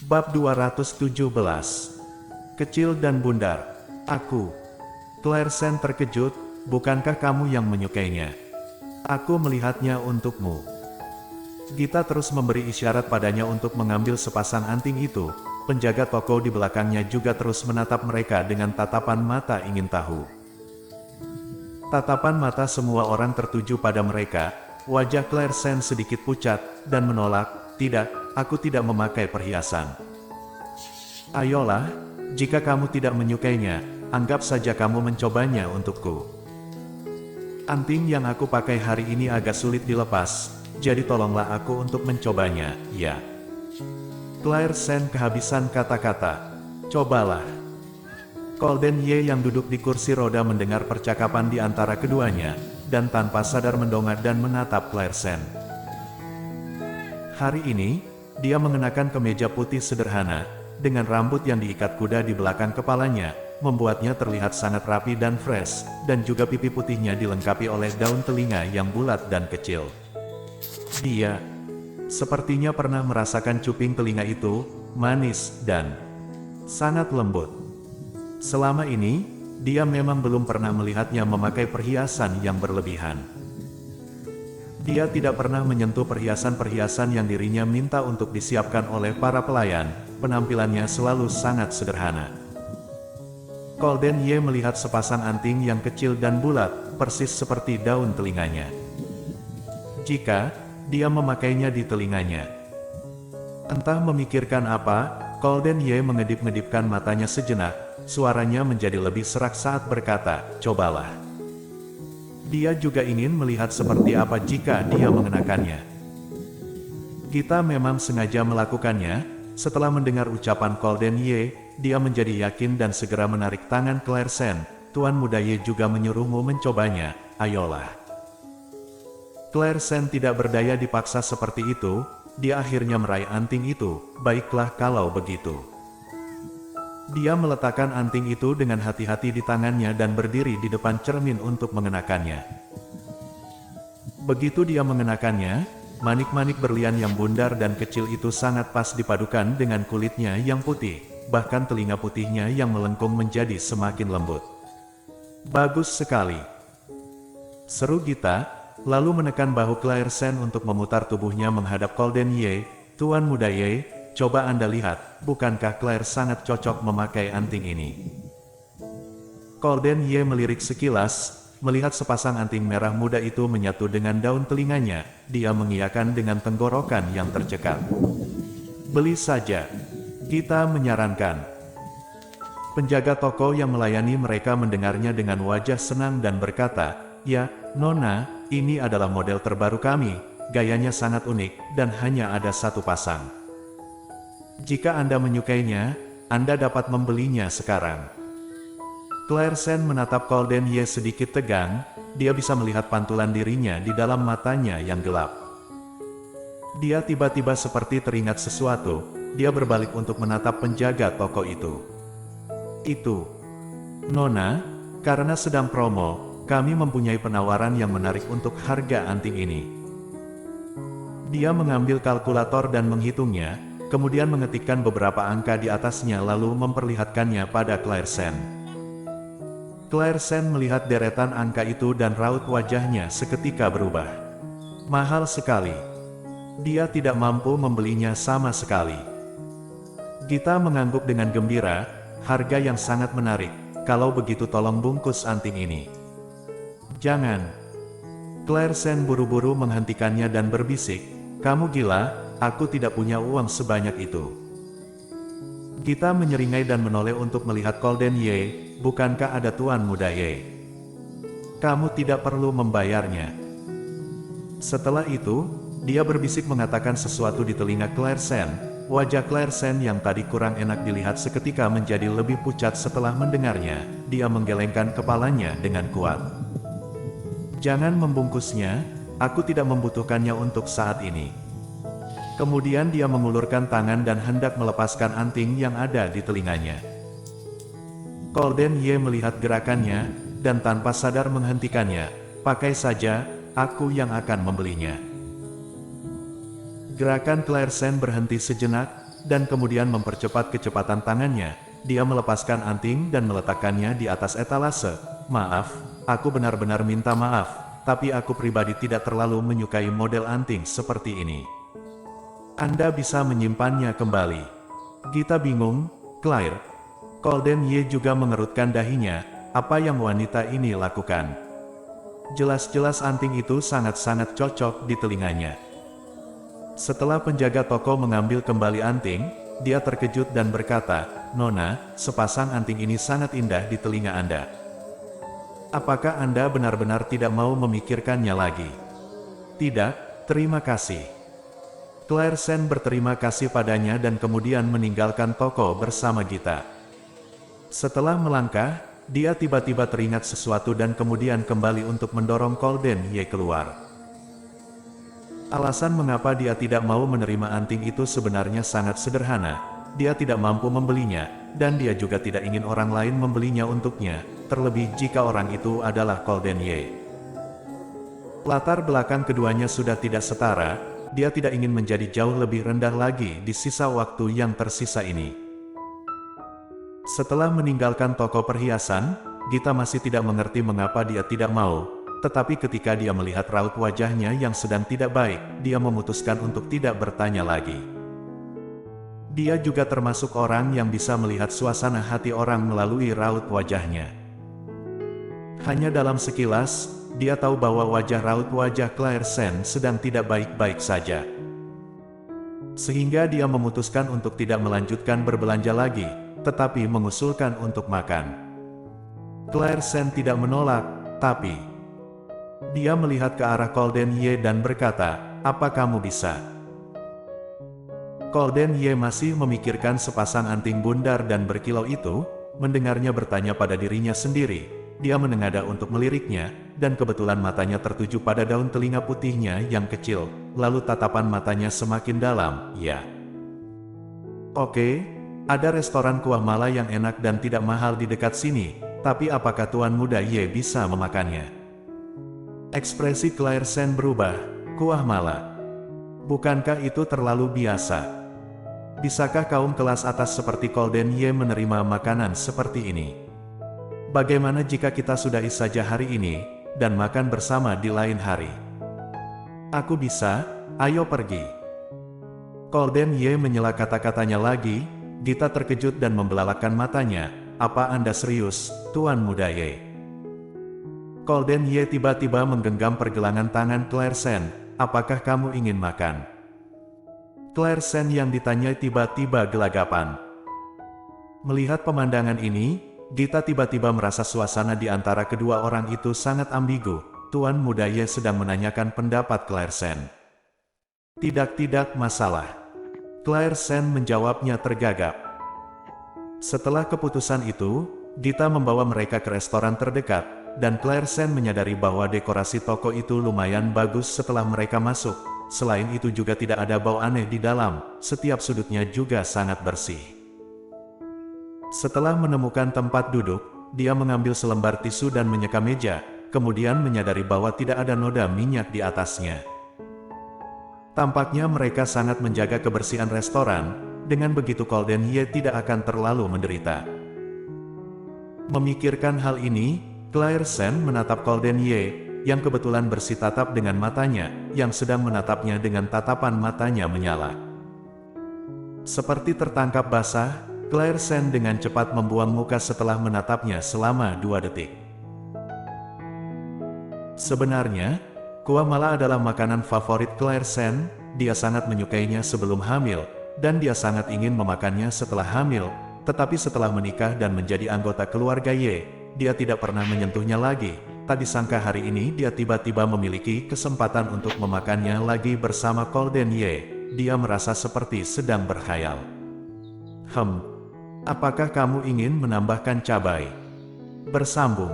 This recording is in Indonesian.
Bab 217. Kecil dan bundar. Aku. Clairsen terkejut, bukankah kamu yang menyukainya? Aku melihatnya untukmu. Gita terus memberi isyarat padanya untuk mengambil sepasang anting itu. Penjaga toko di belakangnya juga terus menatap mereka dengan tatapan mata ingin tahu. Tatapan mata semua orang tertuju pada mereka. Wajah Clairsen sedikit pucat, dan menolak, "Tidak, aku tidak memakai perhiasan." "Ayolah, jika kamu tidak menyukainya, anggap saja kamu mencobanya untukku. Anting yang aku pakai hari ini agak sulit dilepas, jadi tolonglah aku untuk mencobanya, ya." Clairsen kehabisan kata-kata. "Cobalah." Golden Ye yang duduk di kursi roda mendengar percakapan di antara keduanya, dan tanpa sadar mendongak dan menatap Clairsen. Hari ini, dia mengenakan kemeja putih sederhana, dengan rambut yang diikat kuda di belakang kepalanya, membuatnya terlihat sangat rapi dan fresh, dan juga pipi putihnya dilengkapi oleh daun telinga yang bulat dan kecil. Dia sepertinya pernah merasakan cuping telinga itu, manis dan sangat lembut. Selama ini, dia memang belum pernah melihatnya memakai perhiasan yang berlebihan. Dia tidak pernah menyentuh perhiasan-perhiasan yang dirinya minta untuk disiapkan oleh para pelayan, penampilannya selalu sangat sederhana. Golden Ye melihat sepasang anting yang kecil dan bulat, persis seperti daun telinganya. Jika dia memakainya di telinganya, entah memikirkan apa, Golden Ye mengedip-ngedipkan matanya sejenak, suaranya menjadi lebih serak saat berkata, "Cobalah." Dia juga ingin melihat seperti apa jika dia mengenakannya. Gita memang sengaja melakukannya. Setelah mendengar ucapan Golden Ye, dia menjadi yakin dan segera menarik tangan Clairsen. "Tuan Muda Ye juga menyuruhmu mencobanya, ayolah." Clairsen tidak berdaya dipaksa seperti itu. Dia akhirnya meraih anting itu. "Baiklah kalau begitu." Dia meletakkan anting itu dengan hati-hati di tangannya dan berdiri di depan cermin untuk mengenakannya. Begitu dia mengenakannya, manik-manik berlian yang bundar dan kecil itu sangat pas dipadukan dengan kulitnya yang putih, bahkan telinga putihnya yang melengkung menjadi semakin lembut. "Bagus sekali," seru Gita, lalu menekan bahu Clairsen untuk memutar tubuhnya menghadap Golden Ye. "Tuan Muda Ye, coba Anda lihat, bukankah Claire sangat cocok memakai anting ini?" Golden Ye melirik sekilas, melihat sepasang anting merah muda itu menyatu dengan daun telinganya. Dia mengiyakan dengan tenggorokan yang tercekat. "Beli saja," Gita menyarankan. Penjaga toko yang melayani mereka mendengarnya dengan wajah senang dan berkata, "Ya, Nona, ini adalah model terbaru kami, gayanya sangat unik, dan hanya ada satu pasang. Jika Anda menyukainya, Anda dapat membelinya sekarang." Clairsen menatap Golden Ye sedikit tegang, dia bisa melihat pantulan dirinya di dalam matanya yang gelap. Dia tiba-tiba seperti teringat sesuatu, dia berbalik untuk menatap penjaga toko itu. "Itu, Nona, karena sedang promo, kami mempunyai penawaran yang menarik untuk harga anting ini." Dia mengambil kalkulator dan menghitungnya, kemudian mengetikkan beberapa angka di atasnya lalu memperlihatkannya pada Clairsen. Clairsen melihat deretan angka itu dan raut wajahnya seketika berubah. "Mahal sekali. Dia tidak mampu membelinya sama sekali." Gita mengangguk dengan gembira, "Harga yang sangat menarik, kalau begitu tolong bungkus anting ini." "Jangan." Clairsen buru-buru menghentikannya dan berbisik, "Kamu gila, aku tidak punya uang sebanyak itu." Gita menyeringai dan menoleh untuk melihat Golden Ye. "Bukankah ada Tuan Muda Ye? Kamu tidak perlu membayarnya." Setelah itu, dia berbisik mengatakan sesuatu di telinga Clairsen. Wajah Clairsen yang tadi kurang enak dilihat seketika menjadi lebih pucat setelah mendengarnya. Dia menggelengkan kepalanya dengan kuat. "Jangan membungkusnya, aku tidak membutuhkannya untuk saat ini." Kemudian dia mengulurkan tangan dan hendak melepaskan anting yang ada di telinganya. Golden Ye melihat gerakannya, dan tanpa sadar menghentikannya. "Pakai saja, aku yang akan membelinya." Gerakan Clairsen berhenti sejenak, dan kemudian mempercepat kecepatan tangannya. Dia melepaskan anting dan meletakkannya di atas etalase. Maaf, aku benar-benar minta maaf, tapi aku pribadi tidak terlalu menyukai model anting seperti ini. Anda bisa menyimpannya kembali. Gita bingung. Claire. Golden Ye juga mengerutkan dahinya. Apa yang wanita ini lakukan? Jelas-jelas anting itu sangat-sangat cocok di telinganya. Setelah penjaga toko mengambil kembali anting, dia terkejut dan berkata, "Nona, sepasang anting ini sangat indah di telinga Anda. Apakah Anda benar-benar tidak mau memikirkannya lagi?" "Tidak, terima kasih." Claire Sen berterima kasih padanya dan kemudian meninggalkan toko bersama Gita. Setelah melangkah, dia tiba-tiba teringat sesuatu dan kemudian kembali untuk mendorong Golden Ye keluar. Alasan mengapa dia tidak mau menerima anting itu sebenarnya sangat sederhana. Dia tidak mampu membelinya, dan dia juga tidak ingin orang lain membelinya untuknya, terlebih jika orang itu adalah Golden Ye. Latar belakang keduanya sudah tidak setara, dia tidak ingin menjadi jauh lebih rendah lagi di sisa waktu yang tersisa ini. Setelah meninggalkan toko perhiasan, Gita masih tidak mengerti mengapa dia tidak mau. Tetapi ketika dia melihat raut wajahnya yang sedang tidak baik, dia memutuskan untuk tidak bertanya lagi. Dia juga termasuk orang yang bisa melihat suasana hati orang melalui raut wajahnya. Hanya dalam sekilas, dia tahu bahwa raut wajah Claire Sen sedang tidak baik-baik saja. Sehingga dia memutuskan untuk tidak melanjutkan berbelanja lagi, tetapi mengusulkan untuk makan. Claire Sen tidak menolak, tapi dia melihat ke arah Golden Ye dan berkata, "Apa kamu bisa?" Golden Ye masih memikirkan sepasang anting bundar dan berkilau itu. Mendengarnya bertanya pada dirinya sendiri. Dia menengadah untuk meliriknya, dan kebetulan matanya tertuju pada daun telinga putihnya yang kecil, lalu tatapan matanya semakin dalam. "Ya. Oke, ada restoran kuah mala yang enak dan tidak mahal di dekat sini, tapi apakah Tuan Muda Ye bisa memakannya?" Ekspresi Claire Sen berubah. "Kuah mala? Bukankah itu terlalu biasa? Bisakah kaum kelas atas seperti Golden Ye menerima makanan seperti ini? Bagaimana jika kita sudahi saja hari ini, dan makan bersama di lain hari?" "Aku bisa, ayo pergi." Golden Ye menyela kata-katanya lagi. Gita terkejut dan membelalakkan matanya. "Apa Anda serius, Tuan Muda Ye?" Golden Ye tiba-tiba menggenggam pergelangan tangan Claire Sen. "Apakah kamu ingin makan?" Claire Sen yang ditanyai tiba-tiba gelagapan. Melihat pemandangan ini, Gita tiba-tiba merasa suasana di antara kedua orang itu sangat ambigu. Tuan Muda Ye sedang menanyakan pendapat Claire Sen. Tidak masalah." Claire Sen menjawabnya tergagap. Setelah keputusan itu, Gita membawa mereka ke restoran terdekat, dan Claire Sen menyadari bahwa dekorasi toko itu lumayan bagus setelah mereka masuk. Selain itu juga tidak ada bau aneh di dalam, setiap sudutnya juga sangat bersih. Setelah menemukan tempat duduk, dia mengambil selembar tisu dan menyeka meja, kemudian menyadari bahwa tidak ada noda minyak di atasnya. Tampaknya mereka sangat menjaga kebersihan restoran, dengan begitu Golden Ye tidak akan terlalu menderita. Memikirkan hal ini, Claire Sen menatap Golden Ye, yang kebetulan bersitatap dengan matanya, yang sedang menatapnya dengan tatapan matanya menyala. Seperti tertangkap basah, Claire Sen dengan cepat membuang muka setelah menatapnya selama 2 detik. Sebenarnya, kuah mala adalah makanan favorit Claire Sen. Dia sangat menyukainya sebelum hamil, dan dia sangat ingin memakannya setelah hamil, tetapi setelah menikah dan menjadi anggota keluarga Ye, dia tidak pernah menyentuhnya lagi. Tak disangka hari ini dia tiba-tiba memiliki kesempatan untuk memakannya lagi bersama Golden Ye. Dia merasa seperti sedang berkhayal. Apakah kamu ingin menambahkan cabai?" Bersambung.